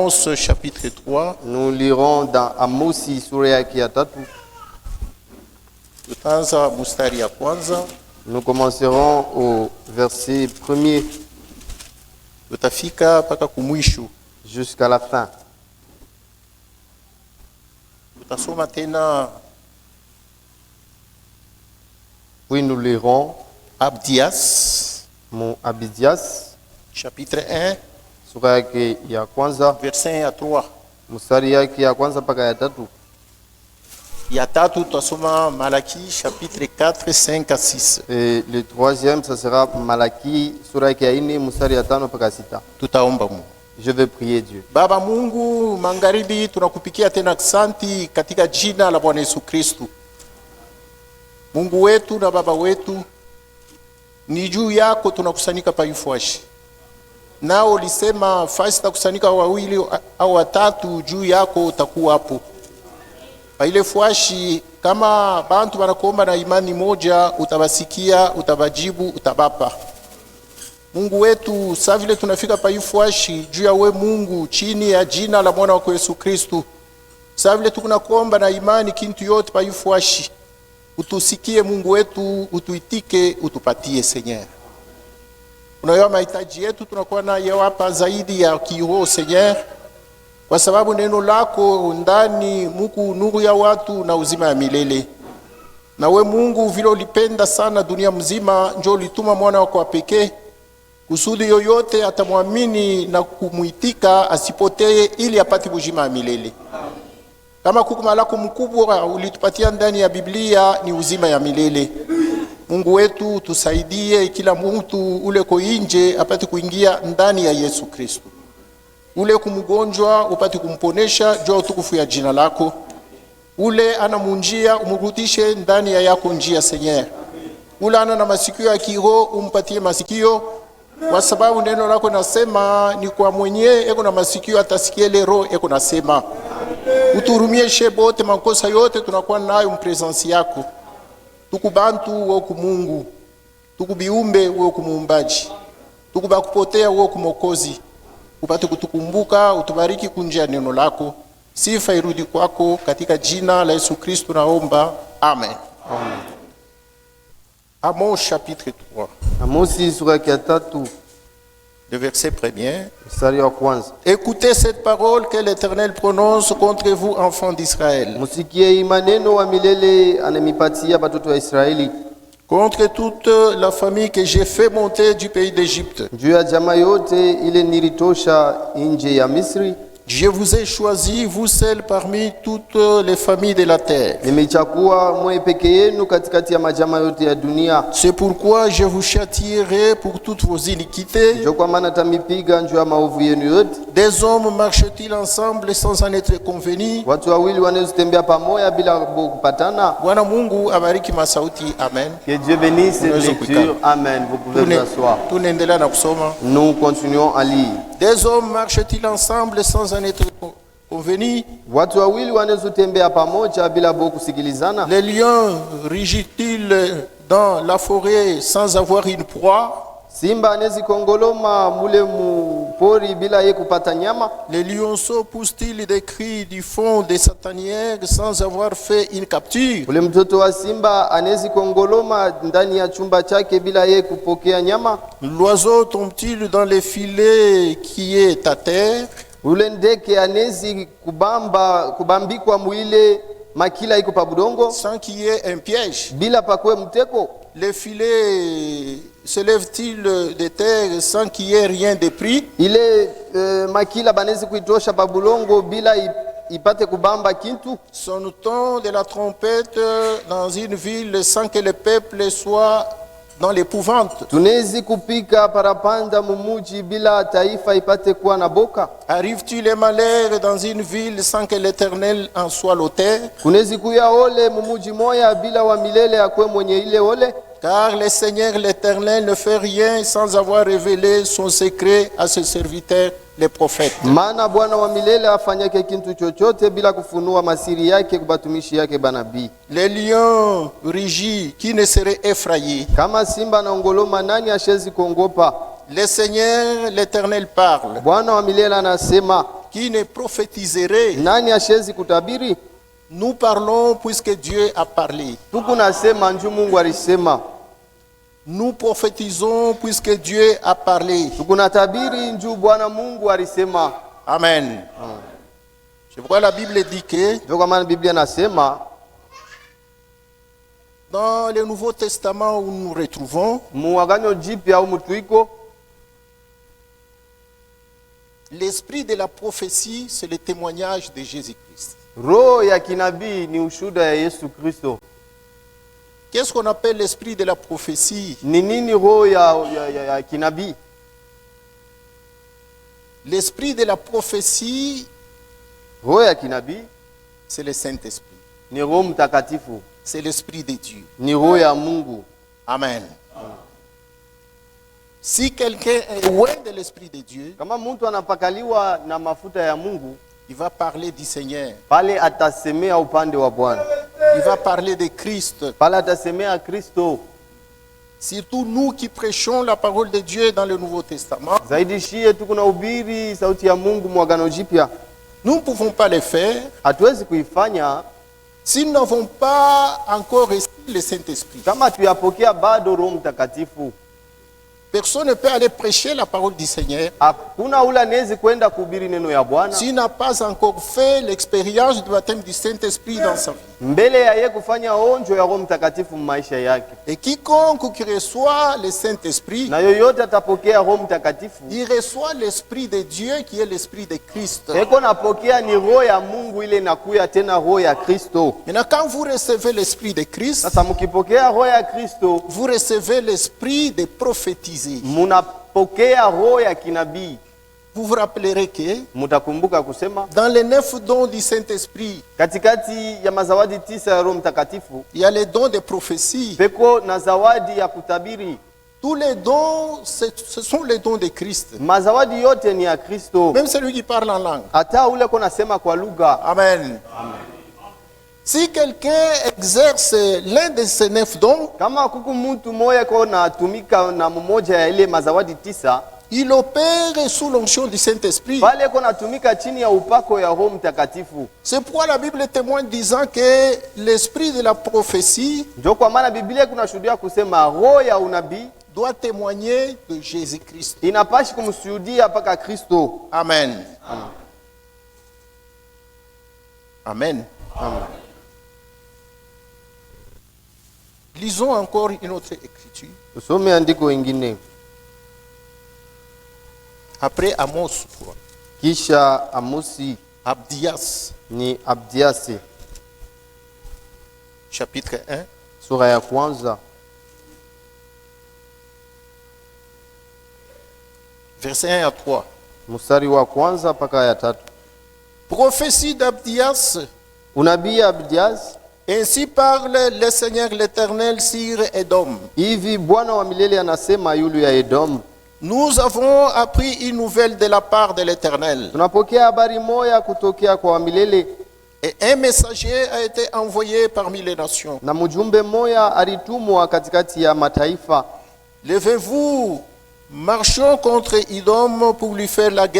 Amos chapitre 3. Nous lirons dans Amosi sura yake ya 3. Tutaanza mstari ya kwanza. Nous commencerons au verset 1er tutafika mpaka kumwisho jusqu'à la fin. Tutasoma tena. Puis nous lirons Abdias, mon Abdias chapitre 1, sura yake ya kwanza verset 1 à 3. mstari yake ya kwanza mpaka ya 3. Ya tatu tutasoma Malaki chapitre 4, 5 à 6. Et le troisième, ça sera Malaki sura yake ya 4 mstari ya 5 mpaka 6. Tutaomba Mungu. Je vais prier Dieu. Baba Mungu, magharibi tunakupikia tena asante katika jina la Bwana Yesu Kristo. Mungu wetu na Baba wetu, ni juu yako tunakusanyika pa Ifuashi. Nao ulisema fasi takusanyika wawili au watatu juu yako utakuwa hapo. Pa ile Fuashi kama bantu wanakuomba na imani moja, utabasikia, utabajibu, utabapa. Mungu wetu, saa vile tunafika pa Ifuashi juu ya we Mungu chini ya jina la Bwana wako Yesu Kristo. Saa vile tunakuomba na imani kintu yote pa Ifuashi. Utusikie Mungu wetu, utuitike, utupatie Seigneur. Unayo mahitaji yetu tunakuwa nayo hapa zaidi ya kiroho Seigneur. Kwa sababu neno lako ndani muku nuru ya watu na uzima ya milele. Na we Mungu vile ulipenda sana dunia mzima, njoo ulituma mwana wako wa pekee kusudi yoyote atamwamini na kumuitika asipotee ili apate uzima ya milele. Kama hukuma lako mkubwa ulitupatia ndani ya Biblia ni uzima ya milele. Mungu wetu tusaidie kila mtu ule ko nje apate kuingia ndani ya Yesu Kristo. Ule kumgonjwa upate kumponesha juu utukufu ya jina lako. Ule ana munjia umurudishe ndani ya yako njia Seigneur. Ule ana na masikio ya kiroho umpatie masikio, kwa sababu neno lako nasema ni kwa mwenye eko na masikio atasikie ile roho eko nasema. Uturumie shebote makosa yote tunakuwa nayo mpresensi yako. Tukubantu wo kumungu, tukubiumbe wo kumuumbaji, tukubakupotea wo kumokozi. Upate kutukumbuka, utubariki kunjia neno lako. Sifa irudi kwako katika jina la Yesu Kristo naomba. Amen. Amen. Amos chapitre 3. Amosi sura yake ya 3 Le verset premier. mstari wa kwanza. Écoutez cette parole que l'Éternel prononce contre vous, enfants d'Israël. Musikie maneno wa milele anamipatia batoto wa Israeli. Contre toute la famille que j'ai fait monter du pays d'Égypte. Juu ya jamaa yote ile nilitosha nje ya Misri. Je vous ai choisi, vous seuls, parmi toutes les familles de la terre. Nimechagua mwe peke yenu katikati ya majama yote ya dunia. C'est pourquoi je vous châtierai pour toutes vos iniquités. Ndio kwa maana tamipiga juu ya maovu yenu yote. Des hommes marchent-ils ensemble sans en être convenus? Watu wawili wanaweza tembea pamoja bila kupatana. Bwana Mungu abariki masauti. Amen. Que Dieu bénisse cette lecture. Amen. Vous pouvez vous asseoir. Tunaendelea na kusoma. Nous continuons à lire. Des hommes marchent-ils ensemble sans en être convenus? Watu wawili wanaweza tembea pamoja bila kusikilizana. Les lions rugissent-ils dans la forêt sans avoir une proie? Simba anezi kongoloma mule mupori bila ye kupata nyama. Les lionceaux poussent-ils des cris du fond des satanières sans avoir fait une capture? Ule mtoto wa simba anezi kongoloma ndani ya chumba chake bila ye kupokea nyama. L'oiseau tombe-t-il dans les filets qui est à terre? Ule ndeke anezi kubambikwa mwile makila iko pa budongo sans qu'il y ait un piège? bila pakwe mteko. Les filets se lèvent-ils de terre sans qu'il y ait rien de pris? Ile makila banezi kuitosha pa bulongo bila ipate kubamba kintu? Sonne-t-on de la trompette dans une ville sans que le peuple soit dans l'épouvante? Tunezi kupika parapanda mumuji bila taifa ipate kuwa na boka? Arrive-t-il les malheurs dans une ville sans que l'Éternel en soit l'auteur? Kunezi kuya ole mumuji moya bila wa milele akwe mwenye ile ole? Car le Seigneur l'Éternel ne fait rien sans avoir révélé son secret à ses serviteurs les prophètes. Maana Bwana wa milele afanyake kintu chochote bila kufunua masiri yake kubatumishi yake banabii. Les lions rugissent, qui ne serait effrayé? Kama simba na ongoloma nani ashezi kuongopa? Le Seigneur l'Éternel parle. Bwana wa milele anasema. Qui ne prophétiserait? Nani ashezi kutabiri? Nous parlons puisque Dieu a parlé. Tuku nasema nju Mungu alisema. Nous prophétisons puisque Dieu a parlé. Tuku natabiri nju Bwana Mungu alisema. Amen. Je vois la Bible dit que Ndio kwa maana Biblia nasema dans le Nouveau Testament où nous retrouvons, muagano jipya au mtuiko, l'esprit de la prophétie, c'est le témoignage de Jésus-Christ. roho ya kinabii ni ushuhuda ya Yesu Kristo. Qu'est-ce qu'on appelle l'esprit de la prophétie? Ni nini roho ya kinabii? L'esprit de la prophétie, Roho ya kinabii c'est le Saint-Esprit. ni Roho Mtakatifu, C'est l'esprit de Dieu. ni roho ya Mungu. Amen. Si quelqu'un est loin de l'esprit de Dieu, Kama mtu anapakaliwa na mafuta ya Mungu, il va parler du Seigneur. pale atasemea upande wa Bwana, Il va parler de Christ. pale atasemea Kristo. Surtout nous qui prêchons la parole de Dieu dans le Nouveau Testament, Zaidi shie tuko na ubiri sauti ya Mungu mwagano jipya, nous ne pouvons pas le faire hatuwezi kuifanya si nous n'avons pas encore reçu le Saint-Esprit. kama tuyapokea bado Roho Mtakatifu. Personne ne peut aller prêcher la parole du Seigneur Hakuna ule anawezi kwenda kuhubiri neno ya Bwana s'il n'a pas encore fait l'expérience du baptême du Saint-Esprit dans sa vie. mbele ya yeye kufanya onjo ya Roho Mtakatifu maisha yake. Et quiconque qui reçoit le Saint-Esprit, Na yoyote atapokea Roho Mtakatifu, il reçoit l'Esprit de Dieu qui est l'Esprit de Christ. eko napokea ni roho ya Mungu ile inakuya tena roho ya Kristo. Maintenant, quand vous recevez l'Esprit de Christ, Sasa mkipokea roho ya Kristo, vous recevez l'Esprit de prophétiser. munapokea roho ya kinabii. Vous vous rappellerez que Mutakumbuka kusema dans les 9 dons du Saint-Esprit, katikati ya mazawadi 9 ya Roho Mtakatifu il y a les dons de prophétie. peko na zawadi ya kutabiri. Tous les dons, ce sont les dons de Christ. Mazawadi yote ni ya Kristo. Même celui qui parle en langue. Hata ule kona sema kwa lugha. Amen. Si quelqu'un exerce l'un de ces 9 dons, Kama kuku mtu moya kona atumika na mmoja ya ile mazawadi 9, il opère sous l'onction du Saint-Esprit. pale kona atumika chini ya upako ya Roho Mtakatifu. C'est pourquoi la Bible témoigne disant que l'esprit de la prophétie Ndio kwa maana Biblia kuna shuhudia kusema roho ya unabii doit témoigner de Jésus-Christ. inapashi kumshuhudia mpaka Kristo. Amen. Amen. Amen. Lisons encore une autre écriture. Tusome andiko ingine. Après Amos, je crois. Kisha Amosi Abdias, ni Abdiasi, chapitre 1, sura ya kwanza verset 1 à 3. mstari wa kwanza mpaka ya 3. Prophétie d'Abdias. Unabii Abdias. Ainsi parle le Seigneur l'Éternel sur Edom. Hivi Bwana wa milele anasema yulu ya Edom, Nous avons appris une nouvelle de la part de l'Éternel. tunapokea habari moya kutokea kwa milele, Et un messager a été envoyé parmi les nations. na mjumbe moya alitumwa katikati ya mataifa. Levez-vous, marchons contre Edom pour lui faire la guerre.